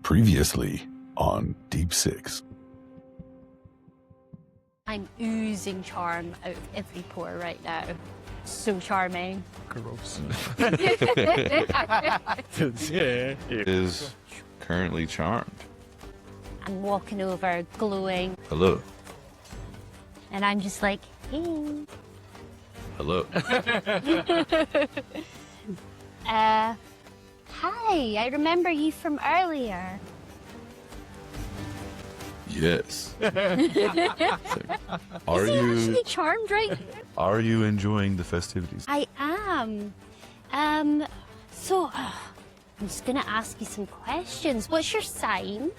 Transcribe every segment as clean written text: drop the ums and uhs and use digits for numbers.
Previously on Deep Six. I'm oozing charm out of every pore right now. So charming. Gross. Is currently charmed. I'm walking over, glowing, Hello. and I'm just like, hey. Hello. Hi, I remember you from earlier. Yes. Are Is he you actually charmed right? enjoying the festivities? I am. So, I'm just gonna ask you some questions. What's your sign?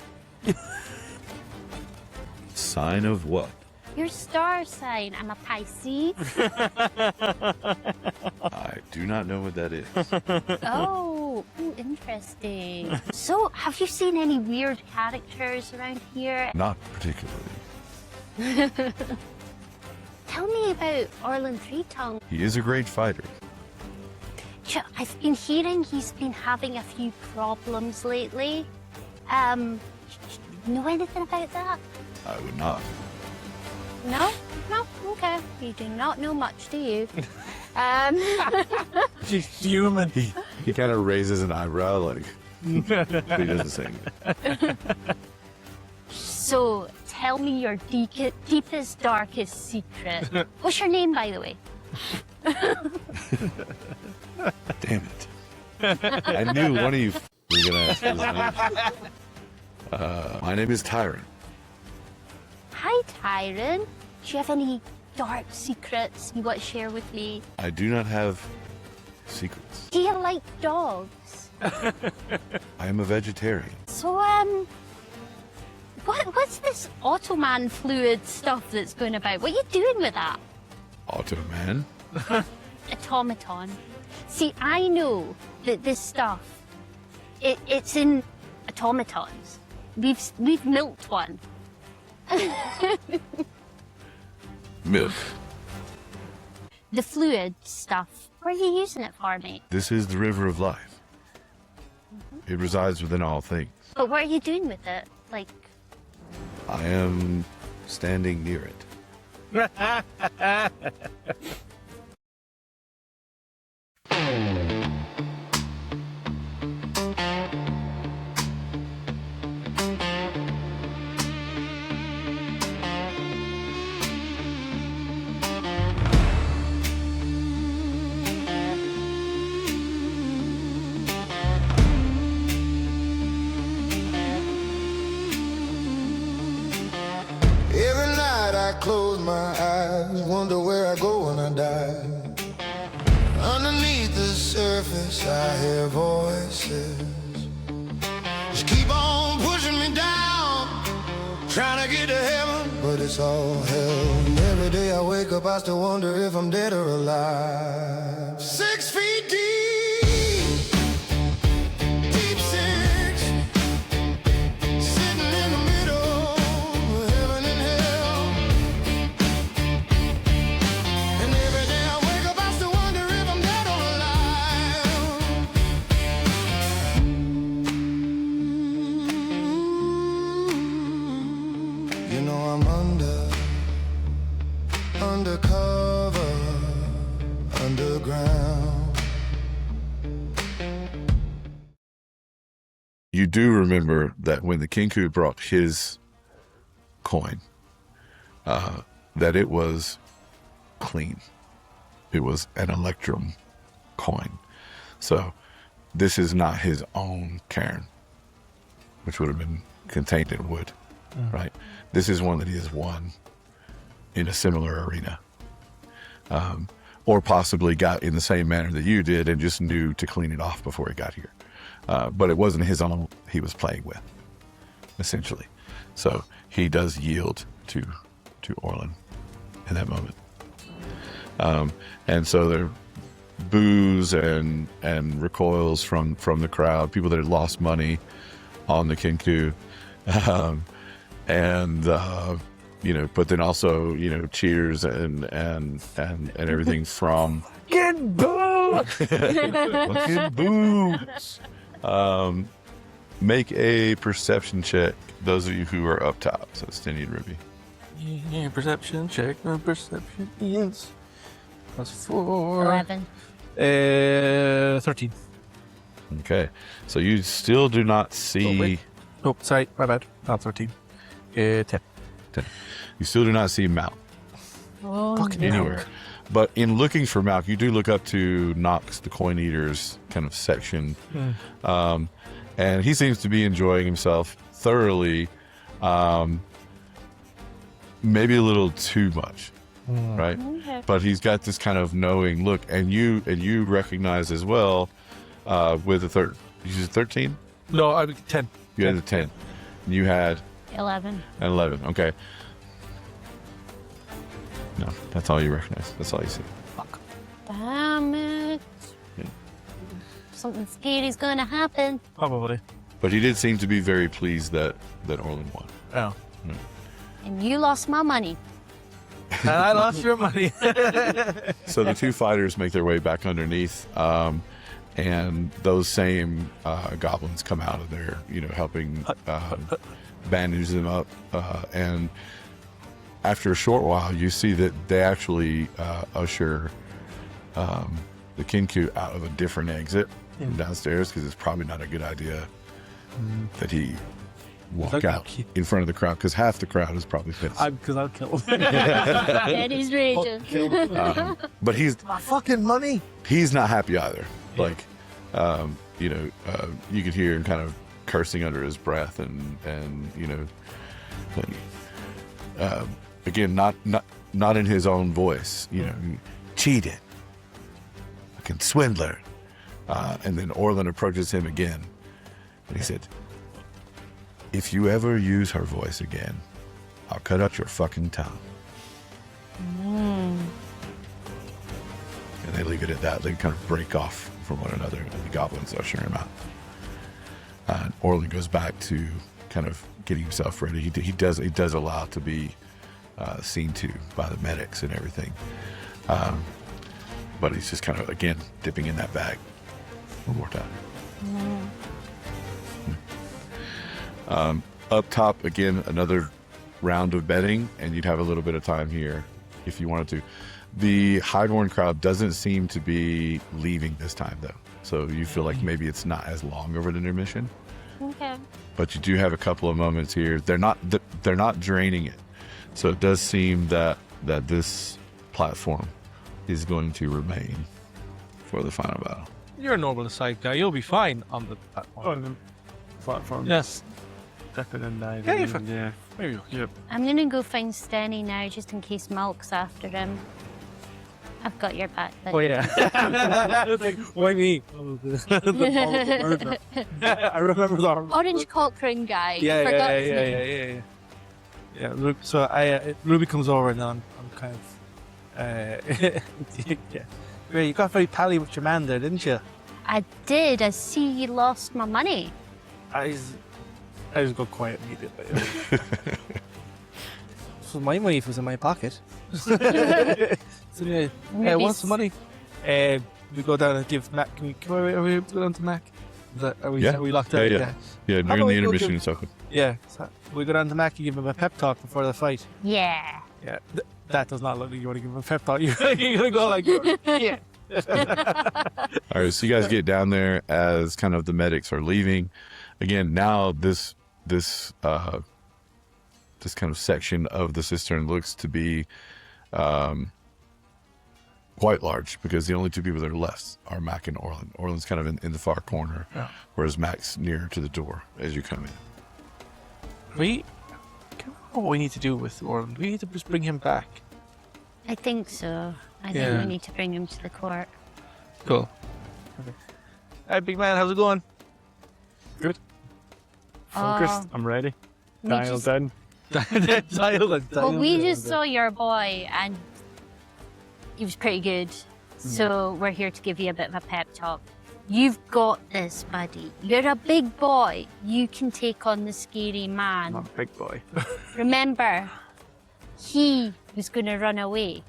Sign of what? Your star sign. I'm a Pisces. I do not know what that is. Oh, interesting. So, have you seen any weird characters around here? Not particularly. Tell me about Orlan Threetongue. He is a great fighter. I've been hearing he's been having a few problems lately. Know anything about that? I would not. No? No? Okay. You do not know much, do you? She's human. He kind of raises an eyebrow, like, but he doesn't say anything. So, tell me your deepest, darkest secret. What's your name, by the way? Damn it. I knew one of you were going to ask his name. My name is Tyron. Hi, Tyron. Do you have any dark secrets you want to share with me? I do not have secrets. Do you like dogs? I am a vegetarian. So, what's this Ottoman fluid stuff that's going about? What are you doing with that? Automan? Automaton. See, I know that this stuff, it's in automatons. We've milked one. Milk. The fluid stuff. Where are you using it for, mate? This is the river of life. It resides within all things. But what are you doing with it? Like, I am standing near it. Every night I close my eyes, wonder where I go when I die. Underneath the surface I hear voices, just keep on pushing me down, trying to get to heaven, but it's all hell. And every day I wake up I still wonder if I'm dead or alive. 6 feet deep, deep six, sitting in the middle of heaven and hell. And every day I wake up I still wonder if I'm dead or alive. You know I'm undercover, underground. You do remember that when the Kinku brought his coin, that it was clean. It was an Electrum coin. So this is not his own cairn, which would have been contained in wood, right? This is one that he has won in a similar arena. Or possibly got in the same manner that you did and just knew to clean it off before he got here. But it wasn't his own he was playing with, essentially. So he does yield to Orlan in that moment. And so there are boos and recoils from the crowd, people that had lost money on the Kinku. But then also, cheers and everything from Get boo! fucking boo. make a perception check. Those of you who are up top, so Stenny and Ruby. Yeah, perception check. Perception is +4. 11. 13. Okay, so you still do not see. Oh, wait. Oh, sorry, my bad. Not 13. 10. You still do not see Malk Oh, Fucking no. anywhere. But in looking for Malk, you do look up to Nox, the coin eater's kind of section, and he seems to be enjoying himself thoroughly. Maybe a little too much, right? Okay. But he's got this kind of knowing look, and you recognize as well with the third. You said 13. No, I mean 10. You had the 10. And you had 11. an 11. Okay. No, that's all you recognize. That's all you see. Fuck. Damn it. Yeah. Something scary's gonna happen. Probably. But he did seem to be very pleased that Orlan won. Oh. And you lost my money. And I lost your money. So the two fighters make their way back underneath, and those same goblins come out of there, helping bandage them up. And after a short while, you see that they actually usher the Kinku out of a different exit downstairs, because it's probably not a good idea that he walk out in front of the crowd, because half the crowd is probably pissed. Because I'll kill him. And he's raging. But My fucking money. he's not happy either. Like, you could hear him kind of cursing under his breath, and again, not in his own voice. Cheated, fucking swindler. And then Orlan approaches him again, and he said, "If you ever use her voice again, I'll cut out your fucking tongue." And they leave it at that. They kind of break off from one another, and the goblins usher him out. And Orlan goes back to kind of getting himself ready. He does allow to be seen to by the medics and everything. But he's just kind of, again, dipping in that bag one more time. Up top, again, another round of betting, and you'd have a little bit of time here if you wanted to. The Highborn crowd doesn't seem to be leaving this time, though. So you feel like maybe it's not as long of an intermission. Okay. But you do have a couple of moments here. They're not draining it. So it does seem that this platform is going to remain for the final battle. You're a normal side guy. You'll be fine on the platform. On the platform. Yes. Definitely didn't die. Yeah, you're fine. Yeah. Maybe. Yep. I'm gonna go find Stenny now, just in case Malk's after him. I've got your back. Oh, yeah. Like, why me? I remember that. Orange cockring guy. Yeah. Forgot his name. Yeah, so Ruby comes over, and I'm kind of, yeah. You got very pally with your man there, didn't you? I did. I see you lost my money. I just got quiet immediately. This was my money if it was in my pocket. So yeah, Maybe what's the money? We go down and give Mac. Are we able to go down to Mac? Are we locked out? Yeah, during about the we go intermission to- it's open. Yeah. So we go down to Mac and give him a pep talk before the fight. Yeah. Yeah. That does not look like you want to give him a pep talk. You're gonna go like, yeah. All right, so you guys get down there as kind of the medics are leaving. Again, now this kind of section of the cistern looks to be quite large, because the only two people that are left are Mac and Orlan. Orlan's kind of in the far corner, whereas Mac's near to the door as you come in. I don't know what we need to do with Orlan. We need to just bring him back. I think so. I think Yeah. we need to bring him to the court. Cool. Okay. Hey, big man, how's it going? Good. Focused. I'm ready. we Dialed just- in. Well, we just saw your boy, and he was pretty good. So we're here to give you a bit of a pep talk. You've got this, buddy. You're a big boy. You can take on the scary man. I'm a big boy. Remember, he was going to run away.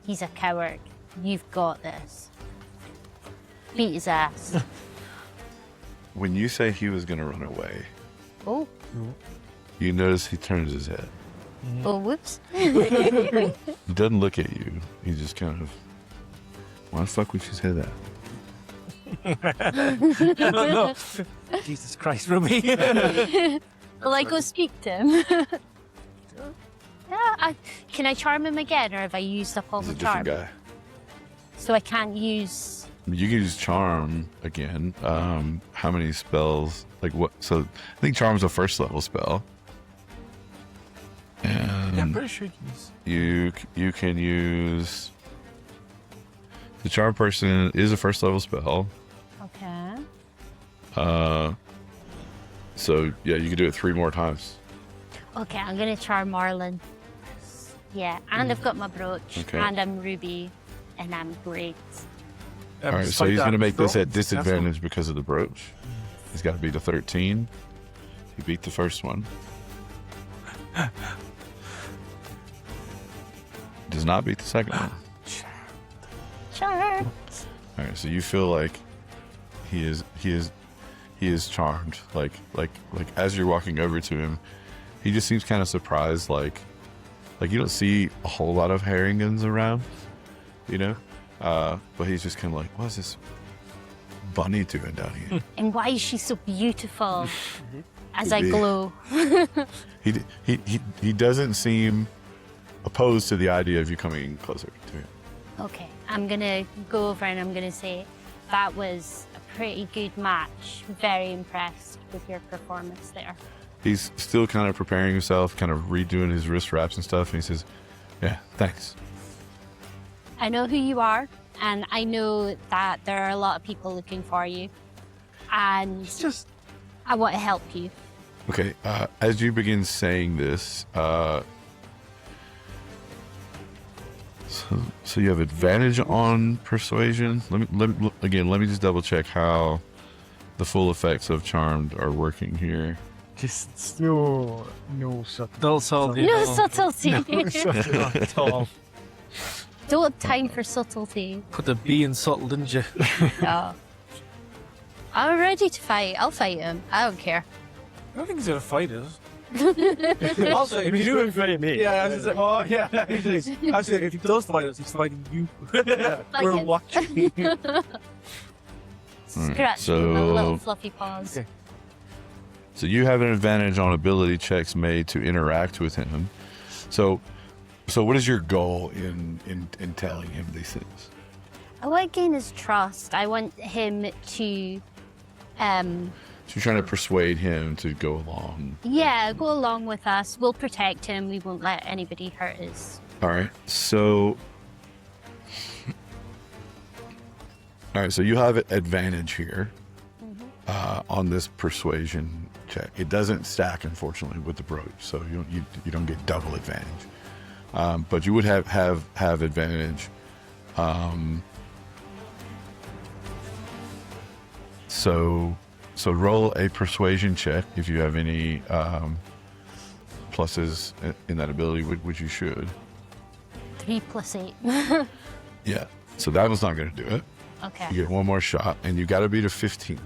He's a coward. You've got this. Beat his ass. when you say he was going to run away, Oh. you notice he turns his head. Oh, whoops. He doesn't look at you. He just kind of, why the fuck would you say that? No. Jesus Christ, Ruby. Will I go speak to him? Yeah, can I charm him again, or have I used up all He's a the charm? different guy. So I can't use. You can use charm again. How many spells? Like what? So I think charm's a first level spell. And Yeah, I'm pretty sure you you can use the charm person is a first level spell. Okay. So yeah, you can do it 3 more times. Okay, I'm gonna charm Orlan. Yeah, and I've got my brooch, Okay. and I'm Ruby, and I'm great. All right, so he's going to make this at disadvantage because of the brooch. He's got to beat a 13. He beat the first one. Does not beat the second one. Charm. All right, so you feel like he is charmed. Like as you're walking over to him, he just seems kind of surprised. Like you don't see a whole lot of Harringans around, you know. But he's just kind of like, what's this bunny doing down here? And why is she so beautiful? As I Could be. glow. He doesn't seem opposed to the idea of you coming closer to him. Okay, I'm gonna go over and I'm gonna say that was a pretty good match. Very impressed with your performance there. He's still kind of preparing himself, kind of redoing his wrist wraps and stuff, and he says, yeah, thanks. I know who you are, and I know that there are a lot of people looking for you, and I want to help you. Okay, as you begin saying this, so you have advantage on persuasion. Let me just double check how the full effects of charmed are working here. Just no subtle. No subtlety. No subtlety. Not at all. Don't have time for subtlety. Put the B in subtle, didn't you? No. I'm ready to fight. I'll fight him. I don't care. I don't think he's gonna fight us. Also, if you do it in front of me. Yeah, I was just like, oh yeah. Actually, if he does fight us, he's fighting you. We're Like it. watching. Scratch so- me with my little fluffy paws. Okay. So you have an advantage on ability checks made to interact with him. So what is your goal in telling him these things? I want to gain his trust. I want him to, So you're trying to persuade him to go along. yeah, go along with us. We'll protect him. We won't let anybody hurt us. All right. So you have advantage here on this persuasion check. It doesn't stack, unfortunately, with the brooch, so you don't get double advantage. But you would have advantage. So roll a persuasion check if you have any pluses in that ability, which you should. 3 + 8. Yeah. So that was not going to do it. Okay. You get one more shot, and you got to beat a 15.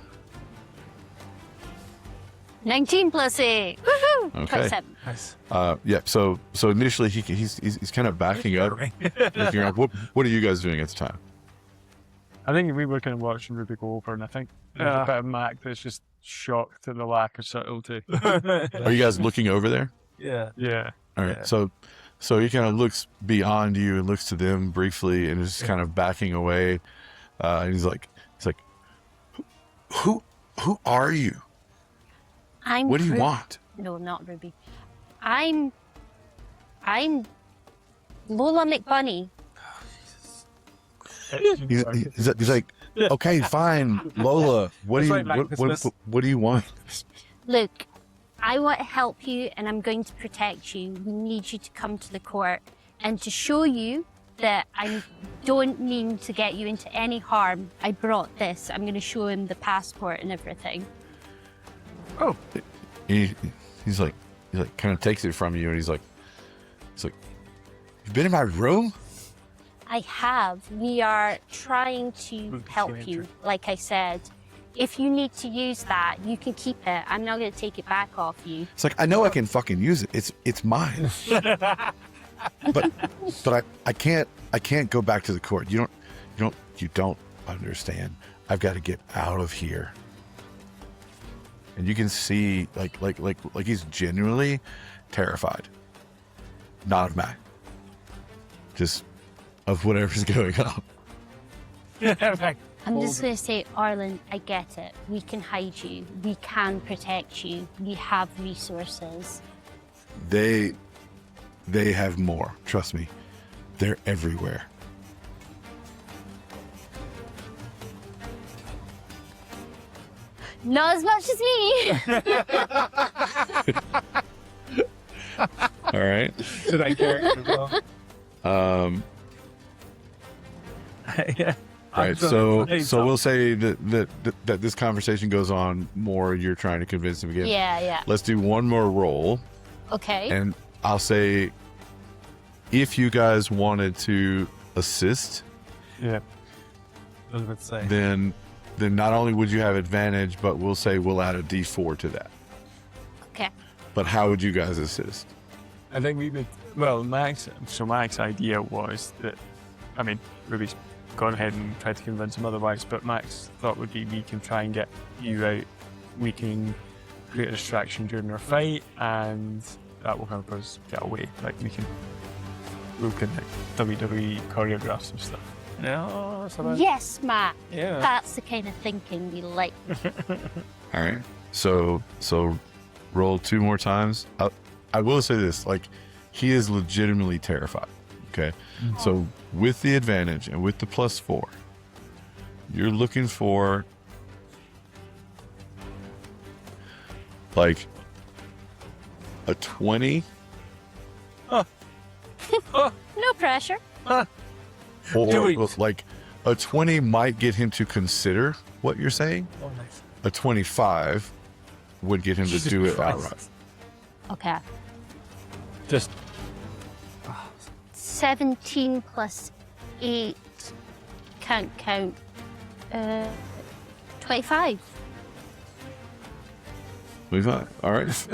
19 + 8. Woohoo! Okay. 27. Nice. Yeah. So initially he's kind of backing up, looking around. What are you guys doing at the time? I think we were kind of watching Ruby go over, and I think there's a bit of Mac that's just shocked at the lack of subtlety. Are you guys looking over there? Yeah. Yeah. All right. Yeah. So he kind of looks beyond you and looks to them briefly, and is kind of backing away. And he's like, who are you? I'm What do you Ru- want? No, not Ruby. I'm Lola McBunny. He's like, okay, fine, Lola. What do That's you right, Mac, what do you want? Look, I want to help you and I'm going to protect you. We need you to come to the court and to show you that I don't mean to get you into any harm. I brought this. I'm going to show him the passport and everything. Oh, he's like kind of takes it from you, and he's like, you've been in my room? I have. We are trying to help you, like I said. if you need to use that, you can keep it. I'm not going to take it back off you. It's like, I know I can fucking use it. It's mine. but I can't go back to the court. You don't understand. I've got to get out of here. And you can see like he's genuinely terrified. Not of Mac. Just of whatever's going on. I'm just going to say, Orlan, I get it. We can hide you. We can protect you. We have resources. They have more. Trust me. They're everywhere. Not as much as me. All right. Did I character well? Yeah. Right. So we'll say that this conversation goes on more. You're trying to convince him again. Yeah. Let's do one more roll. Okay. And I'll say, if you guys wanted to assist, Yeah. I was about to say. then not only would you have advantage, but we'll say we'll add a D4 to that. Okay. But how would you guys assist? I think we would. Well, Mac's idea was that, I mean, Ruby's gone ahead and tried to convince him otherwise, but Mac's thought would be we can try and get you out. We can create a distraction during our fight, and that will help us get away. Like we can like WWE choreograph some stuff. No, that's about Yes, Matt. Yeah. That's the kind of thinking we like. All right. So roll 2 more times. I will say this, like, he is legitimately terrified. Okay. Mm-hmm. So with the advantage and with the +4, you're looking for like a 20 No pressure. or like a 20 might get him to consider what you're saying. Oh, nice. A 25 would get him to do it outright. Okay. Just 17 plus 8. Can't count. 25. 25. All right.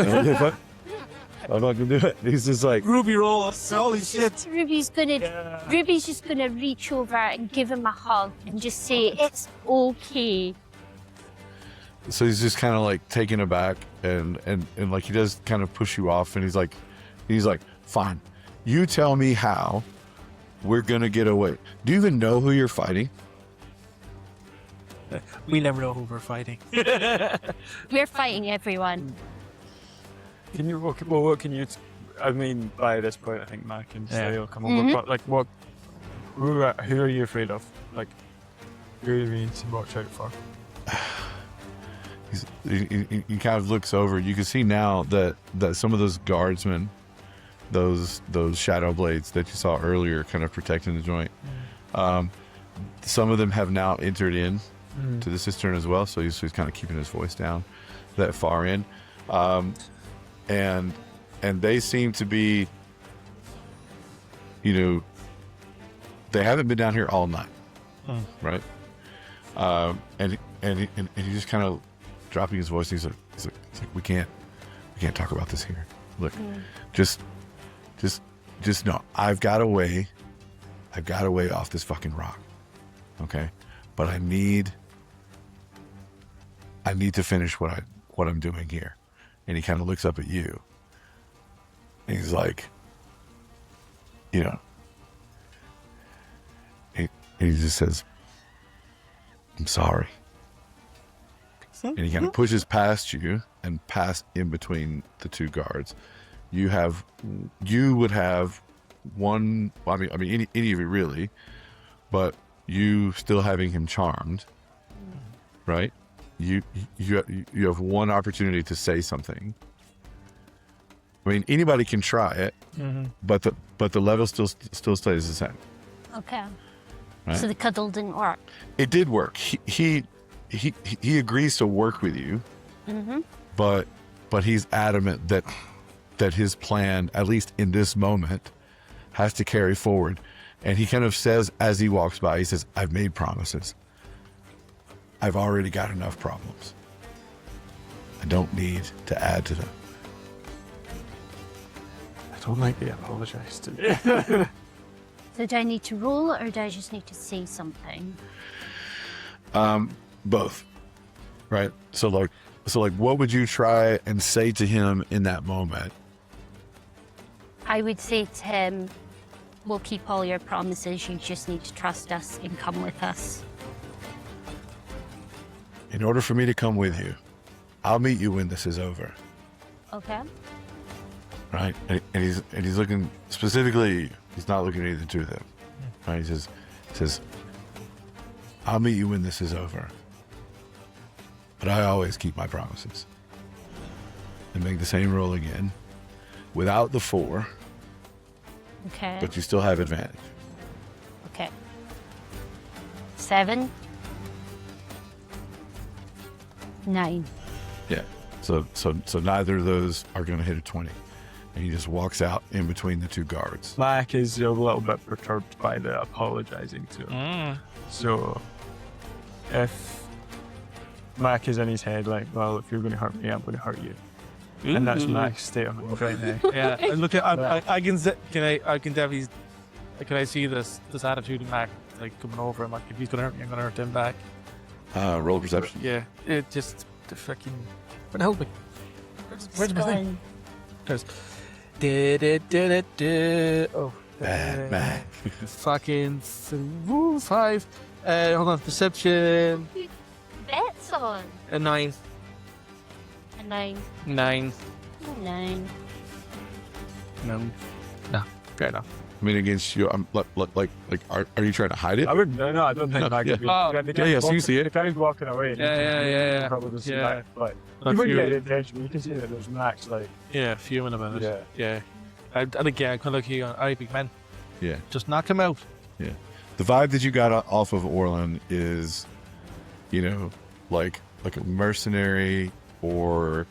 I'm not gonna do it. He's just like, Ruby roll. Holy shit. Ruby's just gonna reach over and give him a hug and just say it's okay. so he's just kind of like taken aback and like he does kind of push you off and he's like, fine. You tell me how we're gonna get away. Do you even know who you're fighting? We never know who we're fighting. We're fighting everyone. Can you what can you? I mean, by this point, I think Mac and Slay will come over. Mhm. But like, who are you afraid of? Like, who do you need to watch out for? He kind of looks over. You can see now that some of those guardsmen, those shadow blades that you saw earlier, kind of protecting the joint. Some of them have now entered in to the cistern as well. So he's kind of keeping his voice down that far in. And they seem to be, they haven't been down here all night, right? And he just kind of dropping his voice. He's like, we can't talk about this here. Look, just know I've got a way off this fucking rock, okay? But I need to finish what I'm doing here. And he kind of looks up at you. And he's like, and he just says, I'm sorry. And he kind of pushes past you and past in between the two guards. You would have one, I mean, any of you really, but you still having him charmed, right? You have one opportunity to say something. I mean, anybody can try it, but the level still stays the same. Okay. Right? So the cuddle didn't work. It did work. He agrees to work with you, but he's adamant that his plan, at least in this moment, has to carry forward. And he kind of says as he walks by, he says, "I've made promises. I've already got enough problems. I don't need to add to them. I don't like the apologize to me. So do I need to roll it or do I just need to say something? Both. Right? So like what would you try and say to him in that moment? I would say to him, we'll keep all your promises. You just need to trust us and come with us. In order for me to come with you, I'll meet you when this is over. Okay. Right? And he's looking specifically, he's not looking at either two of them. Right? He says, I'll meet you when this is over. But I always keep my promises. And make the same roll again. Without the 4. Okay. But you still have advantage. Okay. 7. 9. Yeah. So neither of those are going to hit a 20. And he just walks out in between the two guards. Mac is a little bit perturbed by the apologizing to him. So if Mac is in his head like, well, if you're going to hurt me, I'm going to hurt you. And that's Mac's state of mind right now. Yeah, and look at I can definitely can I see this attitude in Mac like coming over him, like if he's gonna hurt me, I'm gonna hurt him back. Roll perception. Yeah, it just the fucking what help me? Where's my thing? There's oh Bad Mac. fucking 5. Hold on, perception. Bets on. A 9. A 9. 9. 9. No, fair enough. I mean, against you, I'm like, are you trying to hide it? I wouldn't. No, I don't think Mac would be. Yeah, so you see it. If I was walking away, Yeah. probably would see Yeah. Mac, but Not you wouldn't you. get intention. You can see that there's Mac's like, Yeah, fuming about it. Yeah. And again, I kind of look here on, all right, big man, Yeah. just knock him out. Yeah. The vibe that you got off of Orlan is, like a mercenary or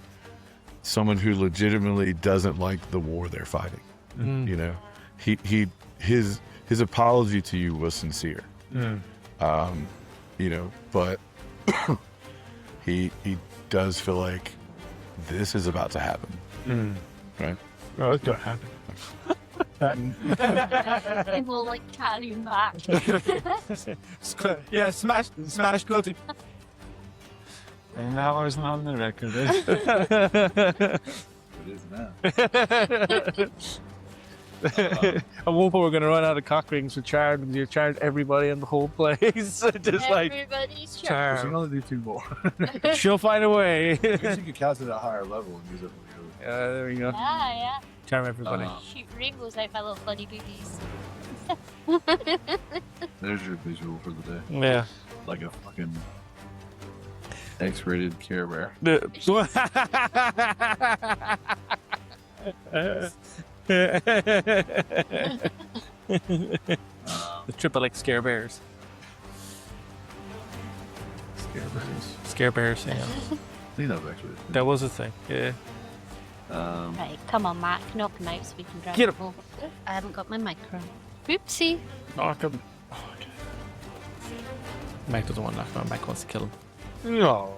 someone who legitimately doesn't like the war they're fighting. His apology to you was sincere. But he does feel like this is about to happen. Right? oh, it's gonna happen. And we'll like carry him back. Yeah, smash guilty. And that wasn't on the record. It is now. At one point, we're going to run out of cock rings for charm, and you charmed everybody in the whole place. Just like, Everybody's We charm. can only do 2 more. She'll find a way. I guess you could cast it at a higher level and use it when There we go. Yeah. Charm everybody. Shoot rainbows out my little funny boobies. There's your visual for the day. Yeah. Like a fucking X-rated Care Bear. The triple X scare bears. Scare bears, yeah. I think that was actually That was a thing, yeah. Right, come on, Mac, knock him out so we can drive Get him. home. I haven't got my micro. Oopsie. Knock him. Mike doesn't want to knock him out. Mike wants to kill him. No.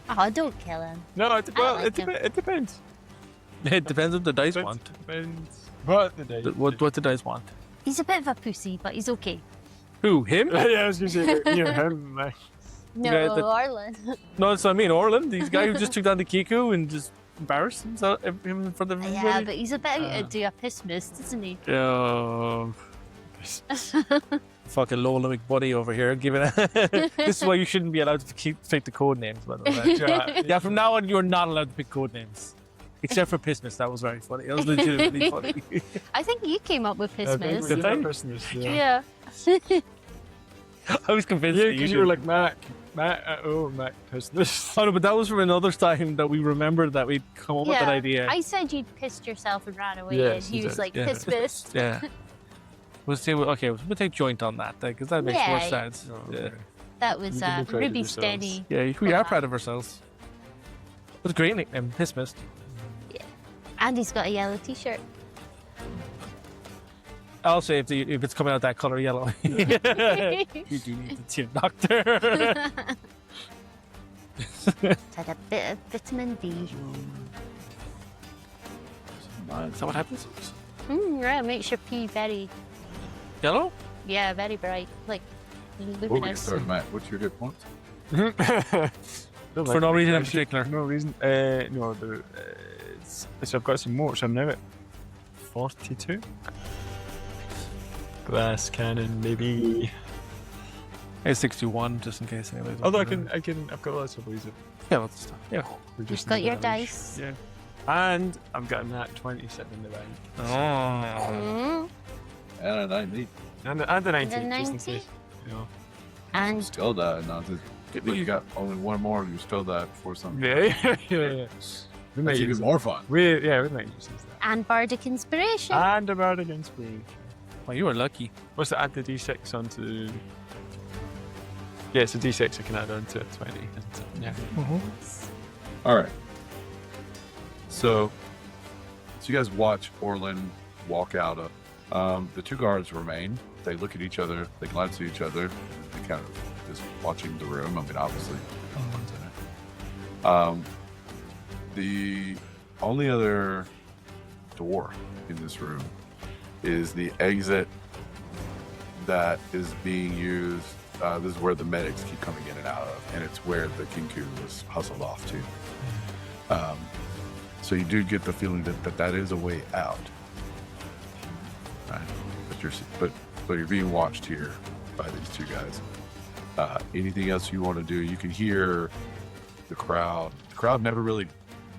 Oh, don't kill him. No, like him. it depends. It depends what the dice want. Depends. What the day? What the dice want. He's a bit of a pussy, but he's okay. Who, him? Yeah, I was gonna say you're him. Like, No, Yeah, the- Orlan. No, that's what I mean. Orlan, these guy who just took down the Kiku and just embarrassed himself him in front of everybody. Yeah, but he's about to do a piss mist, isn't he? Fucking Lola McBuddy over here giving This is why you shouldn't be allowed to pick the code names, by the way. Yeah, from now on, you're not allowed to pick code names. Except for Pissmas, that was very funny. That was legitimately funny. I think you came up with piss mist. Did I? Yeah. I was convinced Yeah, that because you you were did. like Mac, Mac pissed this. Oh no, but that was from another time that we remembered that we'd come up with that Yeah. idea. I said you'd pissed yourself and ran away, Yes, and he you was did. like, Yeah. piss mist. Yeah. We'll see. Okay, we'll take joint on that because that makes more Yeah. sense. Yeah. That was You can be proud of Ruby yourselves. Stenny. Yeah, we are proud of ourselves. What a great nickname, Piss Mist. And he's got a yellow t-shirt. Also, if it's coming out that color yellow, you do need the tear doctor. Had a bit of vitamin D. Is that what happens? Yeah, makes your pee very, Yellow? yeah, very bright, like Before we get luminous. started, Matt, what's your hit points? For no reason in particular. No reason. No, so I've got some more. So I'm now at 42. Glass cannon, maybe. It's 61, just in case. Anyways. Although I've got lots of ways of. Yeah, let's stop. Yeah. We Just got need your damage. dice. Yeah. And I've got a nat 20 sitting in the bank. Oh. Mm. And a 90. And a 90, The just in 90? case. You know. And Still die. No, you got only one more. You still die before something. Yeah. We might That's even use more fun. we might use that. and bardic inspiration. And a bardic inspiration. Well, you were lucky. What's to add the d6 onto? Yeah, it's a d6 I can add on to 20. Yeah. All right. So you guys watch Orlan walk out of. The two guards remain. They look at each other. They glance at each other. They kind of just watching the room. I mean, obviously. The only other door in this room is the exit that is being used. This is where the medics keep coming in and out of, and it's where the Kinku was hustled off to. So you do get the feeling that is a way out. Right? But you're being watched here by these two guys. Anything else you want to do? You can hear the crowd. The crowd never really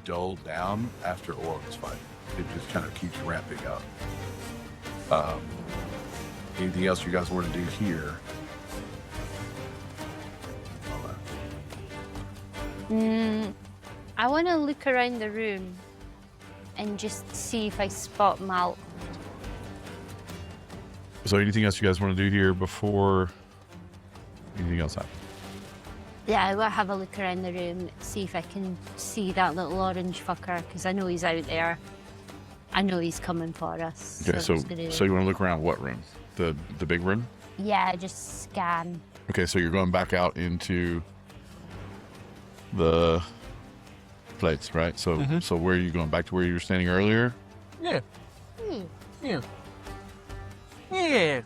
dulled down after Orlan's fight. It just kind of keeps ramping up. Anything else you guys want to do here? I want to look around the room and just see if I spot Mal. So anything else you guys want to do here before anything else happens? Yeah, I will have a look around the room, see if I can see that little orange fucker, because I know he's out there. I know he's coming for us. Okay, so I'm just gonna- you want to look around what room? The big room? yeah, just scan. Okay, so you're going back out into the place, right? So so where are you going? Back to where you were standing earlier? Yeah. Yeah. Yeah.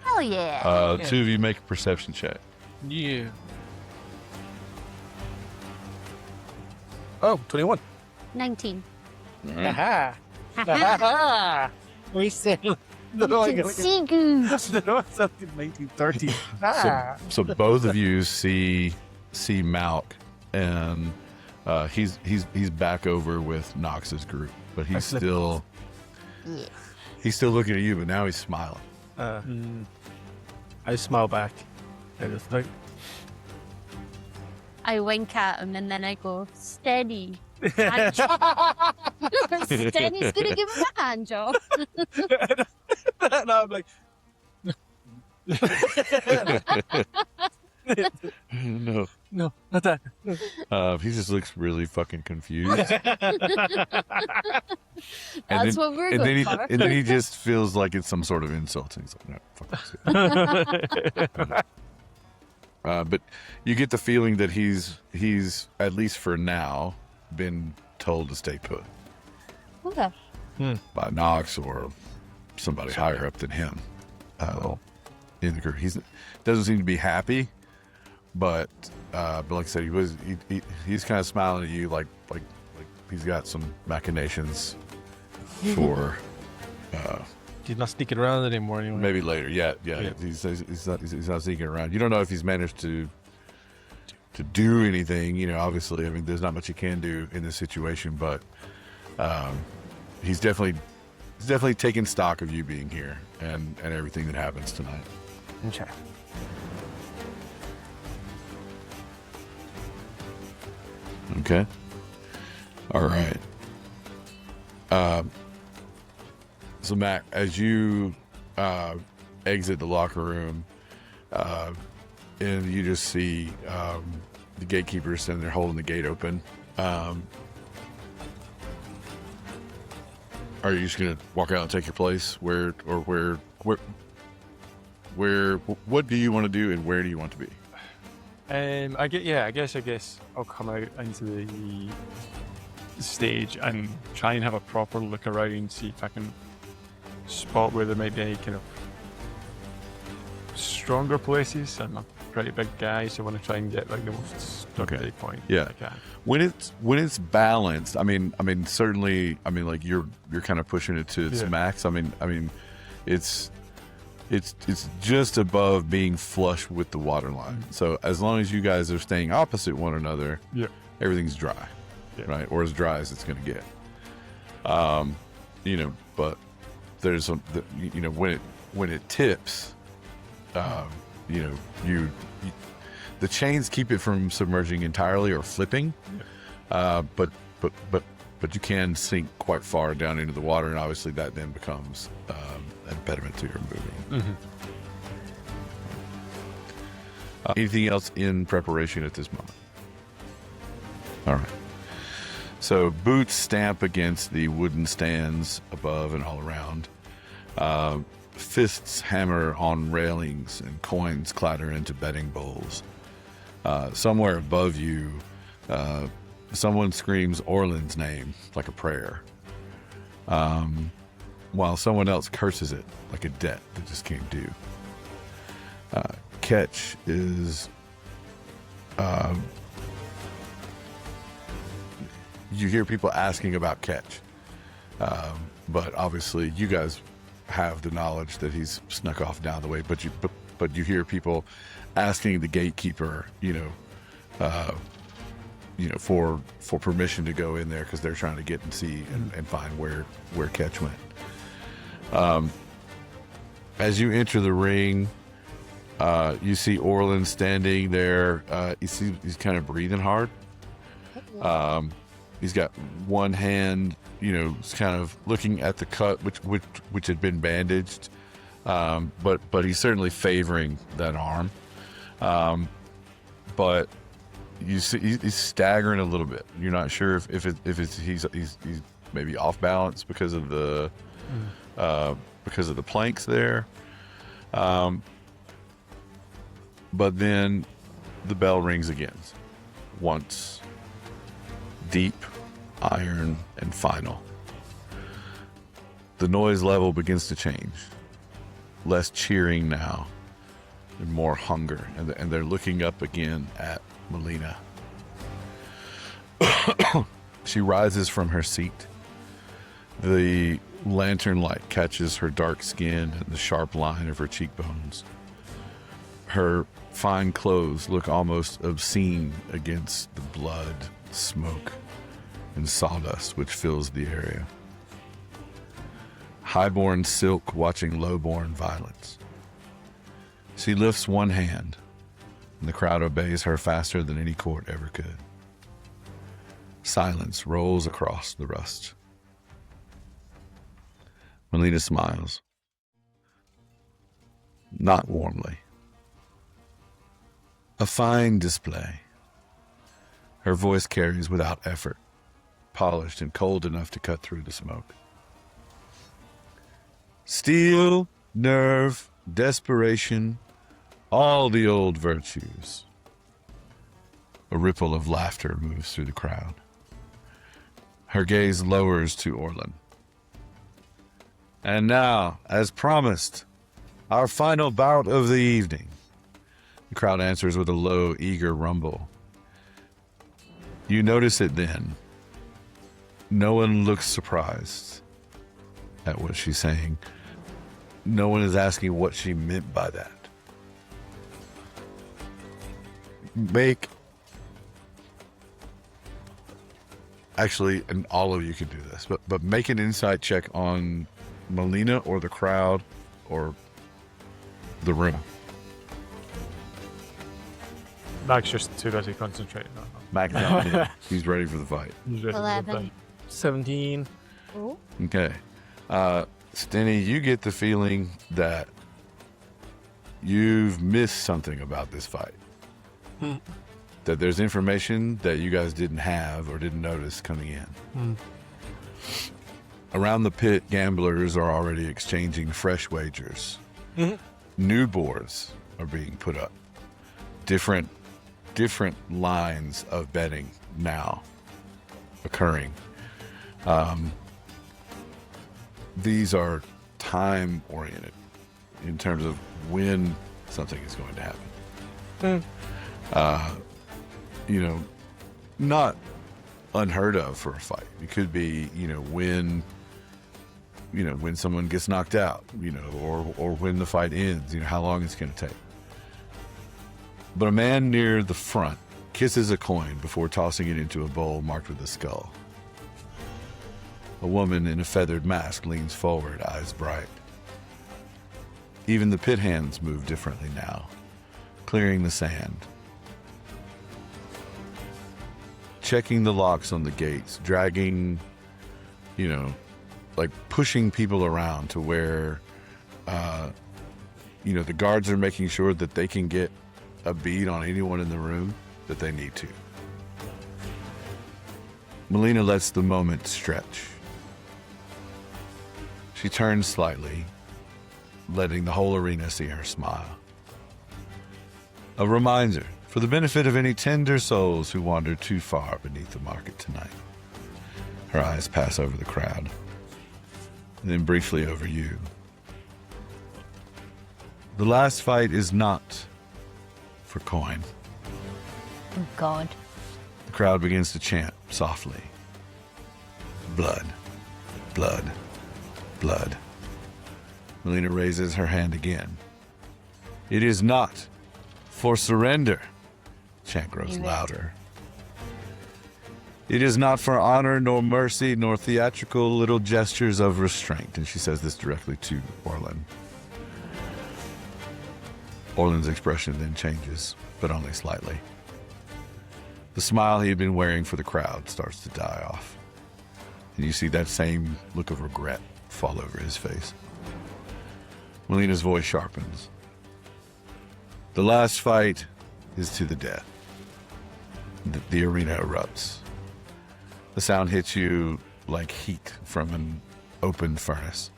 Hell yeah. Two of you make a perception check. Yeah. Oh, 21. 19. Aha. Aha. We said. No, You can see good. No, it's up to 1930. Ah. So both of you see Malk, and he's back over with Knox's group, but he's still looking at you, but now he's smiling. I smile back. I just like, I wink at him and then I go, Stenny. Hand job. Stenny's going to give him a hand job. and I'm like, No. no, not that. He just looks really fucking confused. That's what we're going for. And then he just feels like it's some sort of insult. And he's like, no, fuck this. But you get the feeling that he's at least for now been told to stay put Okay. by Knox or somebody higher up than him. In the group, he doesn't seem to be happy, but like I said, he's kind of smiling at you like he's got some machinations for He's not sneaking around anymore anyway. maybe later. Yeah. He's not sneaking around. You don't know if he's managed to do anything. You know, obviously, I mean, there's not much he can do in this situation, but he's definitely taking stock of you being here and everything that happens tonight. Okay. Okay. All right. So Mac, as you exit the locker room, and you just see the gatekeeper standing there holding the gate open. Are you just gonna walk out and take your place where what do you want to do and where do you want to be? I guess I'll come out into the stage and try and have a proper look around, see if I can spot where there might be any kind of stronger places. I'm a pretty big guy, so I want to try and get like the most sturdy point I can. When it's balanced, I mean certainly, like you're kind of pushing it to its max. I mean it's just above being flush with the water line. So as long as you guys are staying opposite one another, everything's dry, right? Or as dry as it's going to get. But there's when it tips, the chains keep it from submerging entirely or flipping, but you can sink quite far down into the water, and obviously that then becomes an impediment to your moving. Anything else in preparation at this moment? All right. So boots stamp against the wooden stands above and all around. Fists hammer on railings and coins clatter into betting bowls. Somewhere above you, someone screams Orlan's name like a prayer, while someone else curses it like a debt that just came due. Catch is... you hear people asking about Catch, but obviously you guys have the knowledge that he's snuck off down the way, but you hear people asking the gatekeeper, for permission to go in there because they're trying to get and see and find where Catch went. As you enter the ring, you see Orlan standing there. He's kind of breathing hard. He's got one hand, kind of looking at the cut, which had been bandaged, but he's certainly favoring that arm. But you see he's staggering a little bit. You're not sure if he's maybe off balance because of the planks there. But then the bell rings again, once, deep, iron, and final. The noise level begins to change. Less cheering now, and more hunger, and they're looking up again at Melina. She rises from her seat. The lantern light catches her dark skin and the sharp line of her cheekbones. Her fine clothes look almost obscene against the blood, smoke, and sawdust which fills the area. Highborn silk watching lowborn violence. She lifts one hand, and the crowd obeys her faster than any court ever could. Silence rolls across the rust. Melina smiles. Not warmly. A fine display. Her voice carries without effort, polished and cold enough to cut through the smoke. Steel, nerve, desperation, all the old virtues. A ripple of laughter moves through the crowd. Her gaze lowers to Orlan. And now, as promised, our final bout of the evening. The crowd answers with a low, eager rumble. You notice it then. No one looks surprised at what she's saying. No one is asking what she meant by that. Actually, and all of you can do this, but make an insight check on Melina or the crowd or the room. Max just too busy concentrating on Max, yeah, he's ready for the fight. 11. 17. Oh. Okay. Stenny, you get the feeling that you've missed something about this fight. That there's information that you guys didn't have or didn't notice coming in. Around the pit, gamblers are already exchanging fresh wagers. New boards are being put up. Different lines of betting now occurring. These are time oriented in terms of when something is going to happen. Not unheard of for a fight. It could be, when someone gets knocked out, or when the fight ends, how long it's going to take. But a man near the front kisses a coin before tossing it into a bowl marked with a skull. A woman in a feathered mask leans forward, eyes bright. Even the pit hands move differently now, clearing the sand. Checking the locks on the gates, dragging, pushing people around to where, the guards are making sure that they can get a bead on anyone in the room that they need to. Melina lets the moment stretch. She turns slightly, letting the whole arena see her smile. A reminder, for the benefit of any tender souls who wander too far beneath the market tonight. Her eyes pass over the crowd, and then briefly over you. The last fight is not for coin. Oh, God. The crowd begins to chant softly. Blood, blood, blood. Melina raises her hand again. It is not for surrender. Chant grows louder. It is not for honor, nor mercy, nor theatrical little gestures of restraint. And she says this directly to Orlan. Orlan's expression then changes, but only slightly. The smile he had been wearing for the crowd starts to die off. And you see that same look of regret fall over his face. Melina's voice sharpens. The last fight is to the death. The arena erupts. The sound hits you like heat from an open furnace.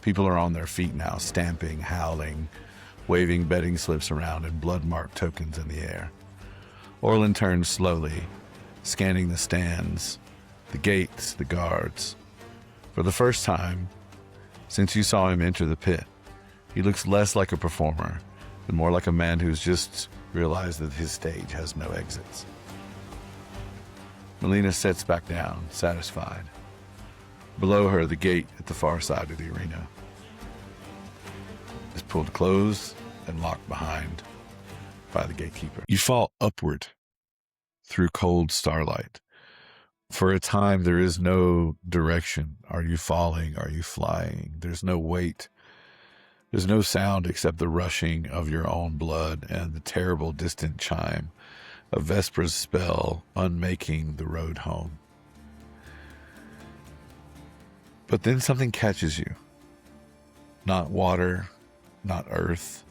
People are on their feet now, stamping, howling, waving betting slips around and blood-marked tokens in the air. Orlan turns slowly, scanning the stands, the gates, the guards. For the first time since you saw him enter the pit, he looks less like a performer and more like a man who's just realized that his stage has no exits. Melina sits back down, satisfied. Below her, the gate at the far side of the arena is pulled closed and locked behind by the gatekeeper. You fall upward through cold starlight. For a time, there is no direction. Are you falling? Are you flying? There's no weight. There's no sound except the rushing of your own blood and the terrible distant chime of Vesper's spell unmaking the road home. But then something catches you. Not water, not earth,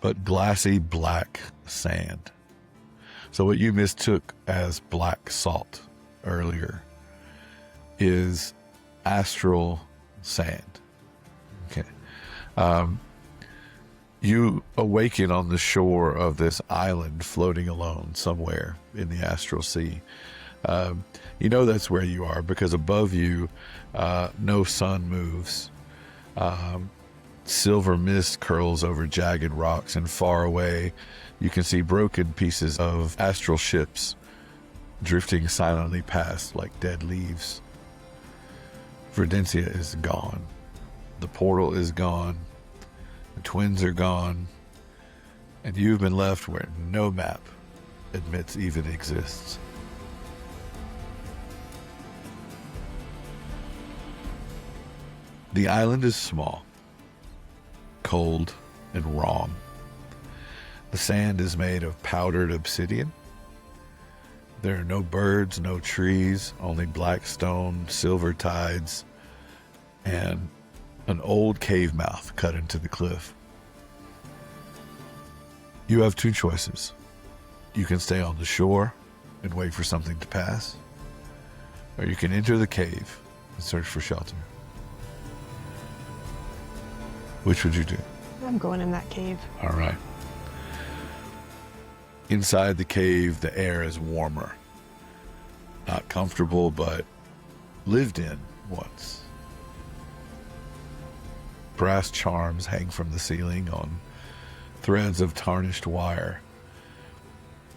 but glassy black sand. So what you mistook as black salt earlier is astral sand. Okay. You awaken on the shore of this island floating alone somewhere in the astral sea. You know that's where you are because above you, no sun moves. Silver mist curls over jagged rocks, and far away you can see broken pieces of astral ships drifting silently past like dead leaves. Verdencia is gone. The portal is gone. The twins are gone. And you've been left where no map admits even exists. The island is small, cold, and wrong. The sand is made of powdered obsidian. There are no birds, no trees, only black stone, silver tides, and an old cave mouth cut into the cliff. You have two choices. You can stay on the shore and wait for something to pass, or you can enter the cave and search for shelter. Which would you do? I'm going in that cave. All right. Inside the cave, the air is warmer. Not comfortable, but lived in once. Brass charms hang from the ceiling on threads of tarnished wire.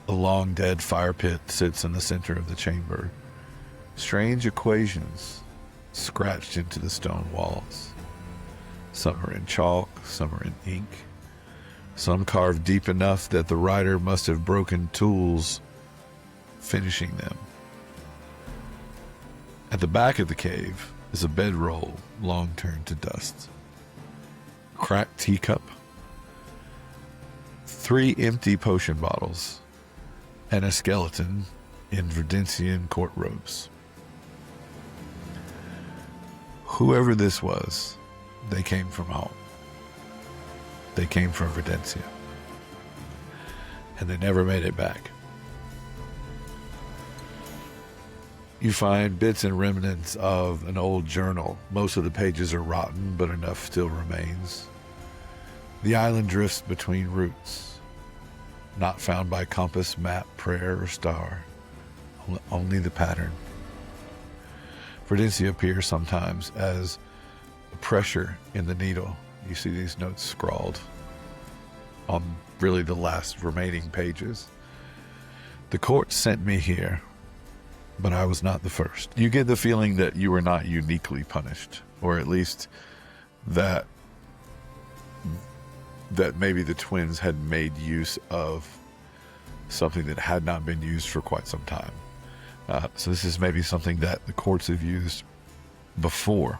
A long dead fire pit sits in the center of the chamber. Strange equations scratched into the stone walls. Some are in chalk, some are in ink. Some carved deep enough that the writer must have broken tools finishing them. At the back of the cave is a bedroll long turned to dust. A cracked teacup, 3 empty potion bottles, and a skeleton in Verdensian court robes. Whoever this was, they came from home. They came from Verdencia. And they never made it back. You find bits and remnants of an old journal. Most of the pages are rotten, but enough still remains. The island drifts between routes, not found by compass, map, prayer, or star. Only the pattern. Verdencia appears sometimes as a pressure in the needle. You see these notes scrawled on really the last remaining pages. The court sent me here, but I was not the first. You get the feeling that you were not uniquely punished, or at least that maybe the twins had made use of something that had not been used for quite some time. So this is maybe something that the courts have used before.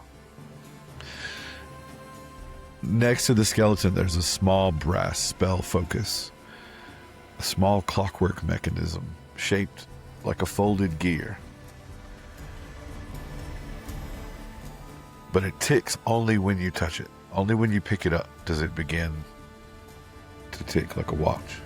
Next to the skeleton, there's a small brass spell focus, a small clockwork mechanism shaped like a folded gear. But it ticks only when you touch it. Only when you pick it up does it begin to tick like a watch.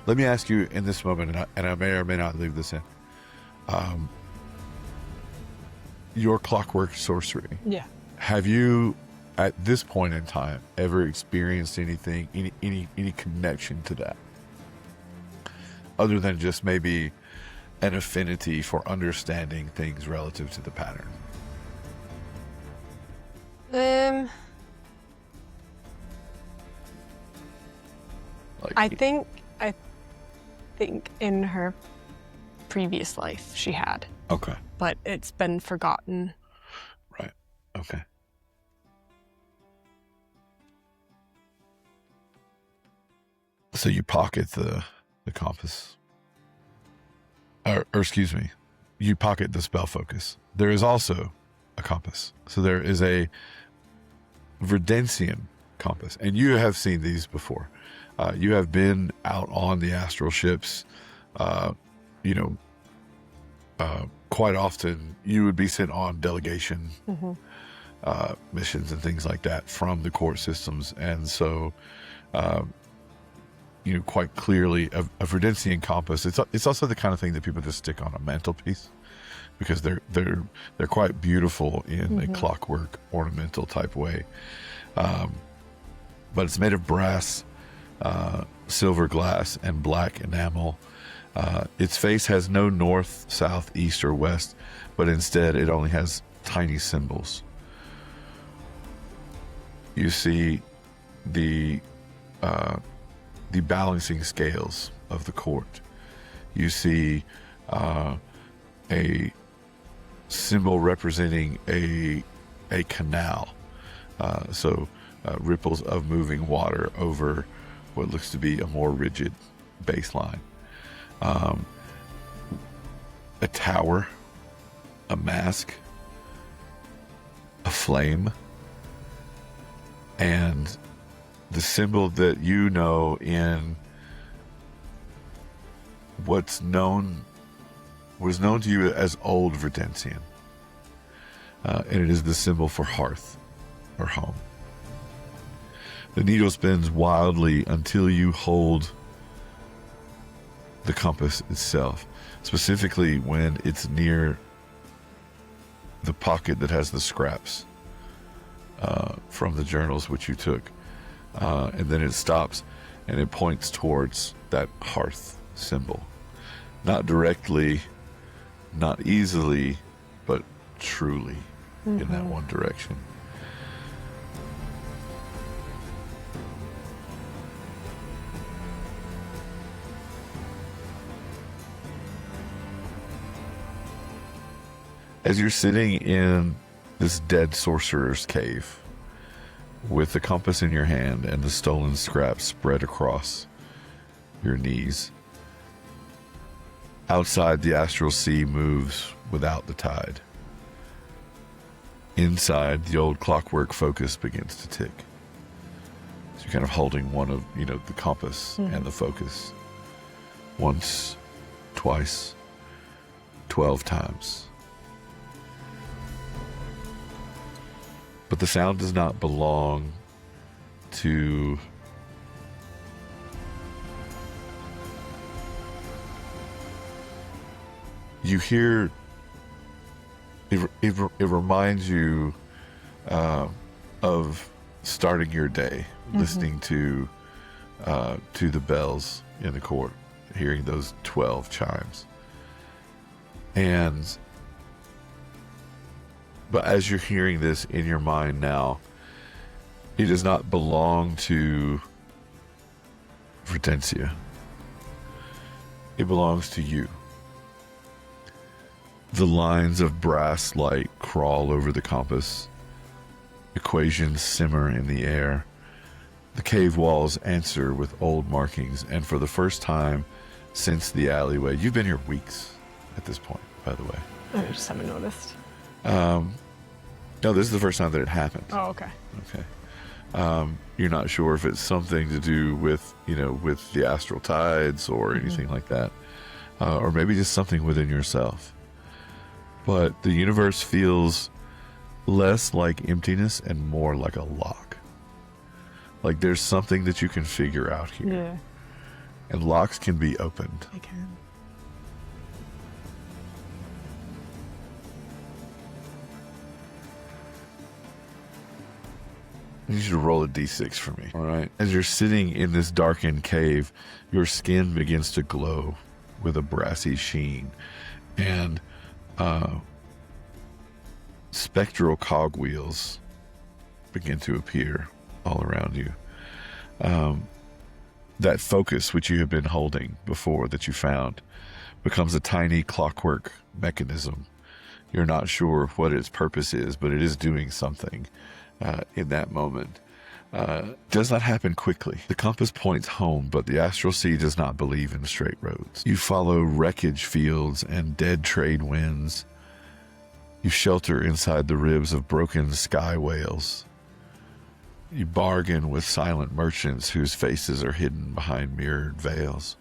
Let me ask you in this moment, and I may or may not leave this in. Your clockwork sorcery. Yeah. Have you, at this point in time, ever experienced anything, any connection to that? Other than just maybe an affinity for understanding things relative to the pattern? I think in her previous life she had. Okay. But it's been forgotten. Right. Okay. So you pocket the compass. Or excuse me, you pocket the spell focus. There is also a compass. So there is a Verdencian compass. And you have seen these before. You have been out on the astral ships. Quite often you would be sent on delegation missions and things like that from the court systems. And so, quite clearly a Verdencian compass, it's also the kind of thing that people just stick on a mantelpiece because they're quite beautiful in a clockwork ornamental type way. But it's made of brass, silver glass, and black enamel. Its face has no north, south, east, or west, but instead it only has tiny symbols. You see the balancing scales of the court. You see a symbol representing a canal. Ripples of moving water over what looks to be a more rigid baseline. A tower, a mask, a flame, and the symbol that you know in was known to you as Old Verdencian. And it is the symbol for hearth or home. The needle spins wildly until you hold the compass itself, specifically when it's near the pocket that has the scraps from the journals which you took. And then it stops and it points towards that hearth symbol. Not directly, not easily, but truly in that one direction. As you're sitting in this dead sorcerer's cave with the compass in your hand and the stolen scraps spread across your knees, outside the astral sea moves without the tide. Inside, the old clockwork focus begins to tick. So you're kind of holding one of, the compass and the focus. Once, twice, 12 times. But the sound does not belong to you hear it reminds you of starting your day, listening to the bells in the court, hearing those 12 chimes. But as you're hearing this in your mind now, it does not belong to Verdencia. It belongs to you. The lines of brass light crawl over the compass. Equations simmer in the air. The cave walls answer with old markings, and for the first time since the alleyway, you've been here weeks at this point, by the way. I just haven't noticed. No, this is the first time that it happened. Oh, okay. Okay. You're not sure if it's something to do with, with the astral tides or anything like that. Or maybe just something within yourself. But the universe feels less like emptiness and more like a lock. Like there's something that you can figure out here. Yeah. And locks can be opened. I can. I need you to roll a d6 for me, all right? As you're sitting in this darkened cave, your skin begins to glow with a brassy sheen, and spectral cogwheels begin to appear all around you. That focus which you have been holding before that you found becomes a tiny clockwork mechanism. You're not sure what its purpose is, but it is doing something. In that moment. Does not happen quickly. The compass points home, but the astral sea does not believe in straight roads. You follow wreckage fields and dead trade winds. You shelter inside the ribs of broken sky whales. You bargain with silent merchants whose faces are hidden behind mirrored veils.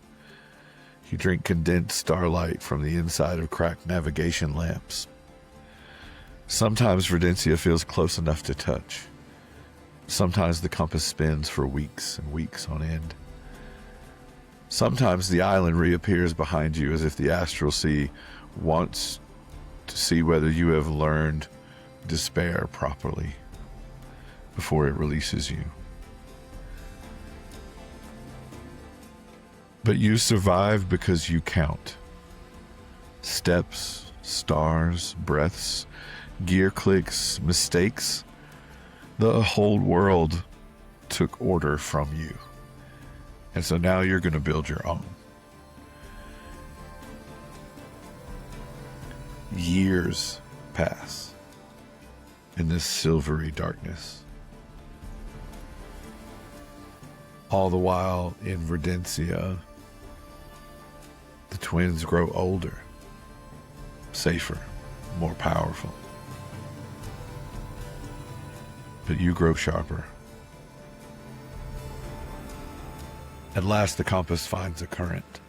You drink condensed starlight from the inside of cracked navigation lamps. Sometimes Verdencia feels close enough to touch. Sometimes the compass spins for weeks and weeks on end. Sometimes the island reappears behind you as if the astral sea wants to see whether you have learned despair properly before it releases you. But you survive because you count. Steps, stars, breaths, gear clicks, mistakes. The whole world took order from you. And so now you're going to build your own. Years pass in this silvery darkness. All the while in Verdencia, the twins grow older, safer, more powerful. But you grow sharper. At last the compass finds a current.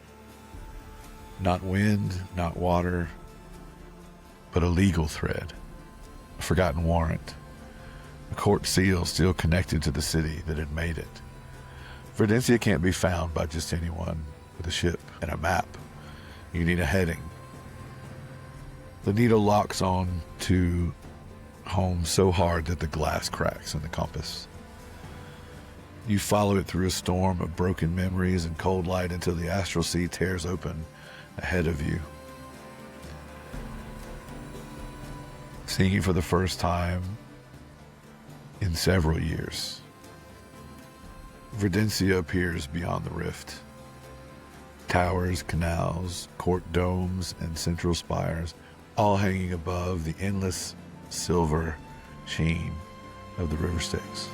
Not wind, not water, but a legal thread, a forgotten warrant, a court seal still connected to the city that had made it. Verdencia can't be found by just anyone. with a ship and a map. You need a heading. The needle locks on to home so hard that the glass cracks in the compass. You follow it through a storm of broken memories and cold light until the astral sea tears open ahead of you. Seeing for the first time in several years, Verdencia appears beyond the rift. Towers, canals, court domes, and central spires, all hanging above the endless silver sheen of the river Styx.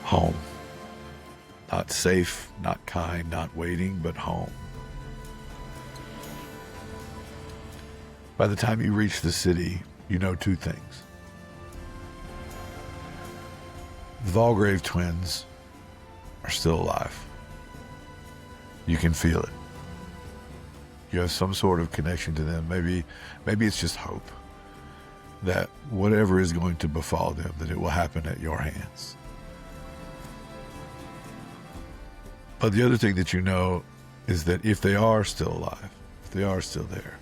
Home. Not safe, not kind, not waiting, but home. By the time you reach the city, you know two things. The Valgrave twins are still alive. You can feel it. You have some sort of connection to them. Maybe it's just hope that whatever is going to befall them, that it will happen at your hands. But the other thing that you know is that if they are still alive, if they are still there,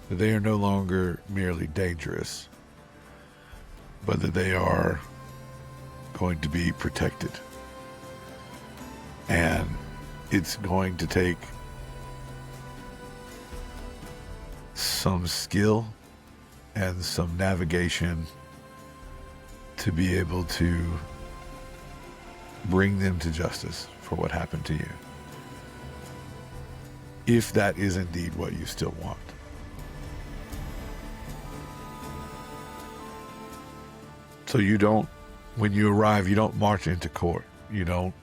that they are no longer merely dangerous, but that they are going to be protected. And it's going to take some skill and some navigation to be able to bring them to justice for what happened to you. If that is indeed what you still want. So you don't, when you arrive, you don't march into court. You don't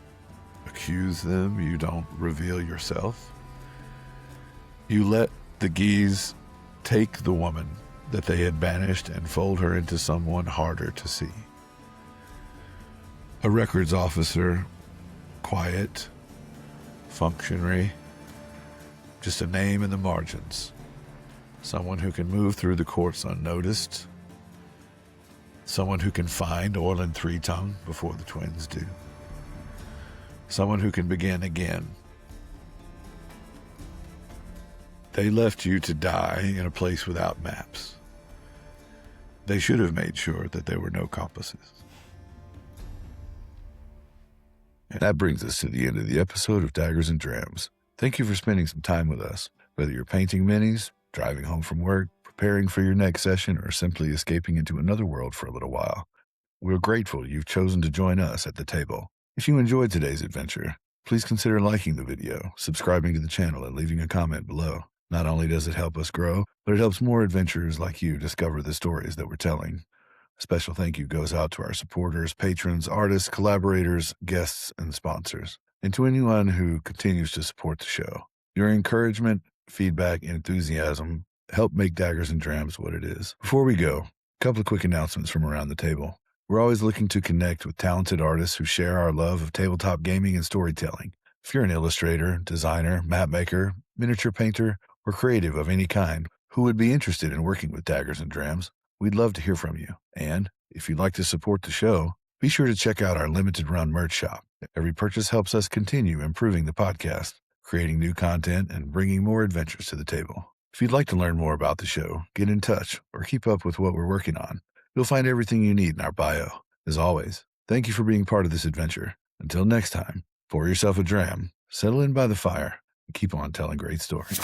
accuse them. You don't reveal yourself. You let the Geese take the woman that they had banished and fold her into someone harder to see. A records officer, quiet, functionary, just a name in the margins. Someone who can move through the courts unnoticed. Someone who can find Orlan Threetongue before the twins do. Someone who can begin again. They left you to die in a place without maps. They should have made sure that there were no compasses. And that brings us to the end of the episode of Daggers and Drams. Thank you for spending some time with us. Whether you're painting minis, driving home from work, preparing for your next session, or simply escaping into another world for a little while, we're grateful you've chosen to join us at the table. If you enjoyed today's adventure, please consider liking the video, subscribing to the channel, and leaving a comment below. Not only does it help us grow, but it helps more adventurers like you discover the stories that we're telling. A special thank you goes out to our supporters, patrons, artists, collaborators, guests, and sponsors, and to anyone who continues to support the show. Your encouragement, feedback, and enthusiasm help make Daggers and Drams what it is. Before we go, a couple of quick announcements from around the table. We're always looking to connect with talented artists who share our love of tabletop gaming and storytelling. If you're an illustrator, designer, map maker, miniature painter, or creative of any kind who would be interested in working with Daggers and Drams, we'd love to hear from you. And if you'd like to support the show, be sure to check out our limited run merch shop. Every purchase helps us continue improving the podcast, creating new content, and bringing more adventures to the table. If you'd like to learn more about the show, get in touch, or keep up with what we're working on, you'll find everything you need in our bio. As always, thank you for being part of this adventure. Until next time, pour yourself a dram, settle in by the fire, and keep on telling great stories.